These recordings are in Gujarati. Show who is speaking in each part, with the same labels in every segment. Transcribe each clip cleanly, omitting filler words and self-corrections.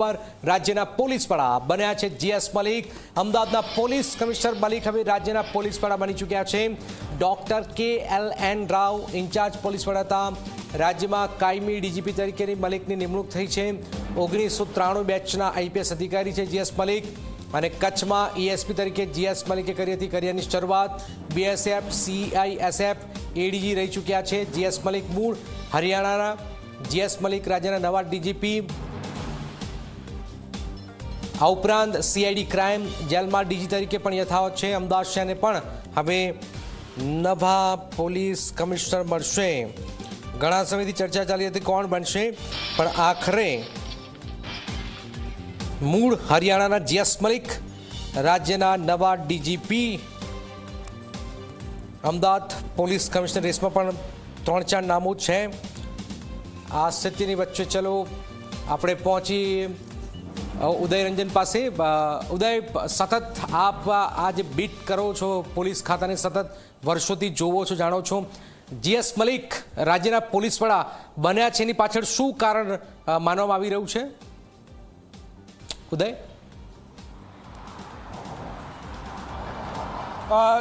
Speaker 1: ખબર રાજ્યના પોલીસ વડા બન્યા છે જીએસ મલિક। અમદાવાદના પોલીસ કમિશનર મલિક હવે રાજ્યના પોલીસ વડા બની ચૂક્યા છે। Doctor KLN Rao incharge police વડા હતા। રાજ્યમાં કાયમી ડીજીપી તરીકેની મલિકની નિમણૂક થઈ છે। 1993 બેચના IPS અધિકારી છે જીએસ મલિક અને કચ્છમાં ESP તરીકે જીએસ મલિકે કરી હતી કરિયરની શરૂઆત। BSF CISF ADG રહી ચૂક્યા છે જીએસ મલિક। મૂળ હરિયાણાના જીએસ મલિક રાજ્યના નવા DGP। આ ઉપરાંત CID ક્રાઇમ જેલમાં DG તરીકે પણ યથાવત છે। અમદાવાદ શહેરને પણ હવે નવા પોલીસ કમિશનર મળશે। ઘણા સમયથી ચર્ચા ચાલી હતી કોણ બનશે, પણ આખરે મૂળ હરિયાણાના જીએસ મલિક રાજ્યના નવા DGP। અમદાવાદ પોલીસ કમિશનર રેસમાં પણ 3-4 નામો છે। આ સ્થિતિની વચ્ચે ચલો આપણે પહોંચી ઉદય રંજન પાસે। ઉદય, સતત આપ આ જે બીટ કરો છો પોલીસ ખાતાને, સતત વર્ષોથી જોવો છો, જાણો છો, જીએસ મલિક રાજ્યના પોલીસ વડા બન્યા છે, એની પાછળ શું કારણ માનવામાં આવી રહ્યું છે ઉદય?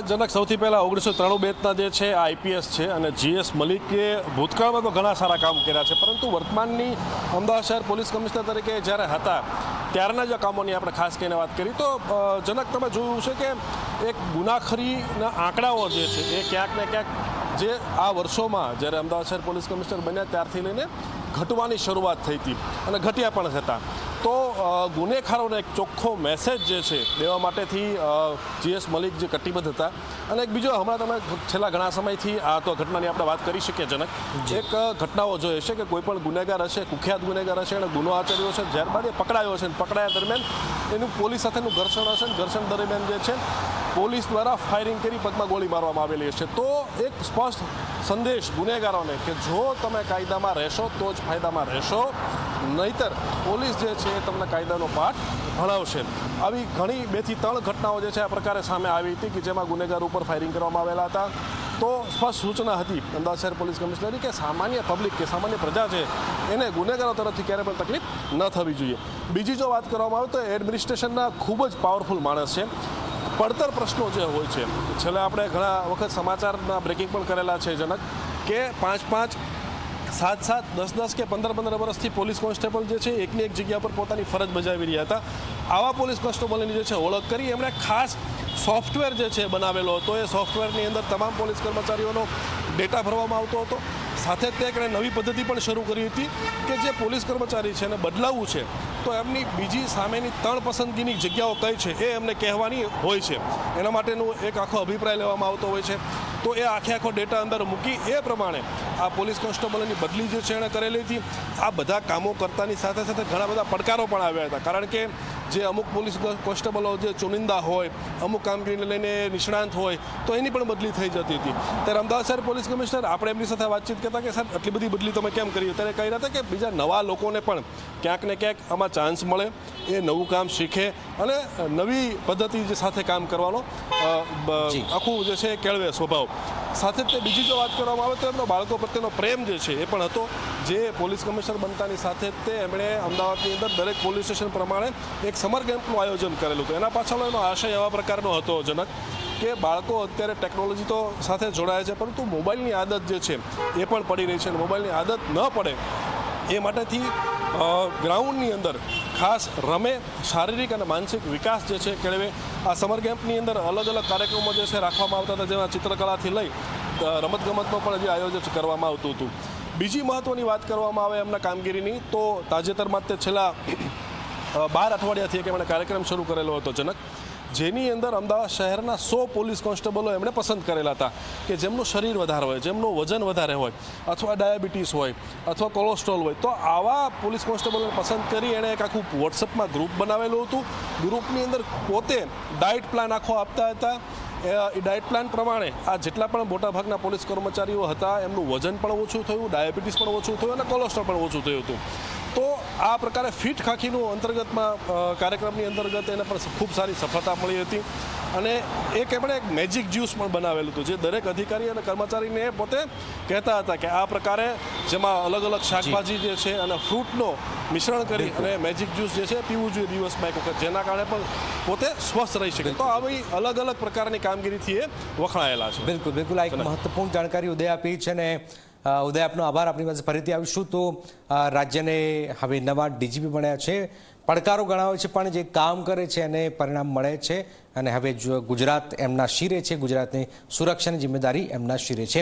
Speaker 2: જનક, સૌથી પહેલાં 1993 બેચના જે છે IPS છે અને જીએસ મલિકે ભૂતકાળમાં તો ઘણા સારા કામ કર્યા છે, પરંતુ વર્તમાનની અમદાવાદ શહેર પોલીસ કમિશનર તરીકે જ્યારે હતા ત્યારના જ કામોની આપણે ખાસ કરીને વાત કરી તો જનક, તમે જોયું છે કે એક ગુનાખરીના આંકડાઓ જે છે એ ક્યાંક ને ક્યાંક જે આ વર્ષોમાં જ્યારે અમદાવાદ શહેર પોલીસ કમિશનર બન્યા ત્યારથી લઈને ઘટવાની શરૂઆત થઈ હતી અને ઘટ્યા પણ હતા। તો ગુનેખારોને એક ચોખ્ખો મેસેજ જે છે દેવા માટેથી જીએસ મલિક જે કટિબદ્ધ હતા। અને એક બીજો, હમણાં તમે છેલ્લા ઘણા સમયથી આ તો ઘટનાની આપણે વાત કરી શકીએ જનક, એક ઘટનાઓ જોઈએ છે કે કોઈ પણ ગુનેગાર હશે, કુખ્યાત ગુનેગાર હશે, અને ગુનો આચર્યો છે, ત્યારબાદ એ પકડાયો છે, પકડાયા દરમિયાન એનું પોલીસ સાથેનું ઘર્ષણ હશે, ઘર્ષણ દરમિયાન જે છે પોલીસ દ્વારા ફાયરિંગ કરી પગમાં ગોળી મારવામાં આવેલી હશે। તો એક સ્પષ્ટ સંદેશ ગુનેગારોને કે જો તમે કાયદામાં રહેશો તો જ ફાયદામાં રહેશો, નહીતર પોલીસ જે છે એ તમને કાયદાનો પાઠ ભણાવશે। આવી ઘણી 2 થી 3 ઘટનાઓ જે છે આ પ્રકારે સામે આવી હતી કે જેમાં ગુનેગાર ઉપર ફાયરિંગ કરવામાં આવેલા હતા। તો સ્પષ્ટ સૂચના હતી અમદાવાદ શહેર પોલીસ કમિશનરની કે સામાન્ય પબ્લિક કે સામાન્ય પ્રજા છે એને ગુનેગારો તરફથી ક્યારે પણ તકલીફ ન થવી જોઈએ। બીજી જો વાત કરવામાં આવે તો એડમિનિસ્ટ્રેશનના ખૂબ જ પાવરફુલ માણસ છે। પડતર પ્રશ્નો જે હોય છે, છેલ્લે આપણે ઘણા વખત સમાચારના બ્રેકિંગ પણ કરેલા છે જનક, કે 5-5, 7-7, 10-10 કે 15-15 વર્ષથી પોલીસ કોન્સ્ટેબલ જે છે એકની એક જગ્યા પર પોતાની ફરજ બજાવી રહ્યા હતા। આવા પોલીસ કોન્સ્ટેબલની જે છે ઓળખ કરી એમણે ખાસ સોફ્ટવેર જે છે બનાવેલો હતો। એ સોફ્ટવેરની અંદર તમામ પોલીસ કર્મચારીઓનો ડેટા ભરવામાં આવતો હતો। સાથે જ તેણે નવી પદ્ધતિ પણ શરૂ કરી હતી કે જે પોલીસ કર્મચારી છે એને બદલાવવું છે તો એમની બીજી સામેની 3 પસંદગીની જગ્યાઓ કઈ છે એ એમને કહેવાની હોય છે। એના માટેનું એક આખો અભિપ્રાય લેવામાં આવતો હોય છે। તો એ આખો ડેટા અંદર મૂકી એ પ્રમાણે આ પોલીસ કોન્સ્ટેબલની બદલી જે છે એણે કરેલી હતી। આ બધા કામો કરતાની સાથે સાથે ઘણા બધા પડકારો પણ આવ્યા હતા, કારણ કે જે અમુક પોલીસ કોન્સ્ટેબલો જે ચુનિંદા હોય, અમુક કામગીરીને લઈને નિષ્ણાંત હોય, તો એની પણ બદલી થઈ જતી હતી। ત્યારે અમદાવાદ શહેર પોલીસ કમિશનર, આપણે એમની સાથે વાતચીત કરતા કે સાહેબ આટલી બધી બદલી તમે કેમ કરી? ત્યારે કહી રહ્યા હતા કે બીજા નવા લોકોને પણ ક્યાંક ને ક્યાંક આમાં ચાન્સ મળે, એ નવું કામ શીખે અને નવી પદ્ધતિ સાથે કામ કરવાનો આખું જે છે કેળવે સ્વભાવ। સાથે જ બીજી જો વાત કરવામાં આવે તો એમનો બાળકો પ્રત્યેનો પ્રેમ જે છે એ પણ હતો। જે પોલીસ કમિશનર બનતાની સાથે જ તે એમણે અમદાવાદની અંદર દરેક પોલીસ સ્ટેશન પ્રમાણે એક સમર કેમ્પનું આયોજન કરેલું હતું। એના પાછળનો એનો આશય એવા પ્રકારનો હતો જનક કે બાળકો અત્યારે ટેકનોલોજી તો સાથે જોડાયા છે, પરંતુ મોબાઈલની આદત જે છે એ પણ પડી રહી છે અને મોબાઈલની આદત ન પડે એ માટેથી ગ્રાઉન્ડની અંદર ખાસ રમે, શારીરિક અને માનસિક વિકાસ જે છે કેળવે। આ સમર કેમ્પની અંદર અલગ અલગ કાર્યક્રમો જે છે રાખવામાં આવતા હતા, જેમાં ચિત્રકલાથી લઈ રમતગમતનું પણ જે આયોજન કરવામાં આવતું હતું। બીજી મહત્ત્વની વાત કરવામાં આવે એમના કામગીરીની તો તાજેતરમાં તે છેલ્લા 12 અઠવાડિયાથી એક એમણે કાર્યક્રમ શરૂ કરેલો હતો જનક, જેની અંદર અમદાવાદ શહેરના 100 પોલીસ કોન્સ્ટેબલો એમણે પસંદ કરેલા હતા કે જેમનું શરીર વધારે હોય, જેમનું વજન વધારે હોય, અથવા ડાયાબિટીસ હોય, અથવા કોલેસ્ટ્રોલ હોય, તો આવા પોલીસ કોન્સ્ટેબલોને પસંદ કરી એણે એક આખું વોટ્સઅપમાં ગ્રુપ બનાવેલું હતું। ગ્રુપની અંદર પોતે ડાયટ પ્લાન આખો આપતા હતા। એ ડાયટ પ્લાન પ્રમાણે આ જેટલા પણ મોટાભાગના પોલીસ કર્મચારીઓ હતા એમનું વજન પણ ઓછું થયું, ડાયાબિટીસ પણ ઓછું થયું અને કોલેસ્ટ્રોલ પણ ઓછું થયું હતું। તો આ પ્રકારે ફિટ ખાખીનું અંતર્ગતમાં કાર્યક્રમની અંતર્ગત એને પણ ખૂબ સારી સફળતા મળી હતી અને એક એમણે એક મેજિક જ્યુસ પણ બનાવેલું હતું જે દરેક અધિકારી અને કર્મચારીને પોતે કહેતા હતા કે આ પ્રકારે જેમાં અલગ અલગ શાકભાજી જે છે અને ફ્રૂટનો મિશ્રણ કરી અને મેજિક જ્યુસ જે છે પીવું જોઈએ દિવસમાં એક વખત, જેના કારણે પણ પોતે સ્વસ્થ રહી શકે. તો આવી અલગ અલગ પ્રકારની કામગીરીથી એ વખણાયેલા છે.
Speaker 1: બિલકુલ બિલકુલ, આ એક મહત્વપૂર્ણ જાણકારી ઉદય આપી છે ને ઉદય, આપનો આભાર. આપણી પાસે ફરીથી આવીશું. તો રાજ્યને હવે નવા ડીજીપી બન્યા છે, પડકારો ગણાવે છે પણ જે કામ કરે છે અને પરિણામ મળે છે અને હવે ગુજરાત એમના શિરે છે, ગુજરાતની સુરક્ષાની જિમ્મેદારી એમના શિરે છે.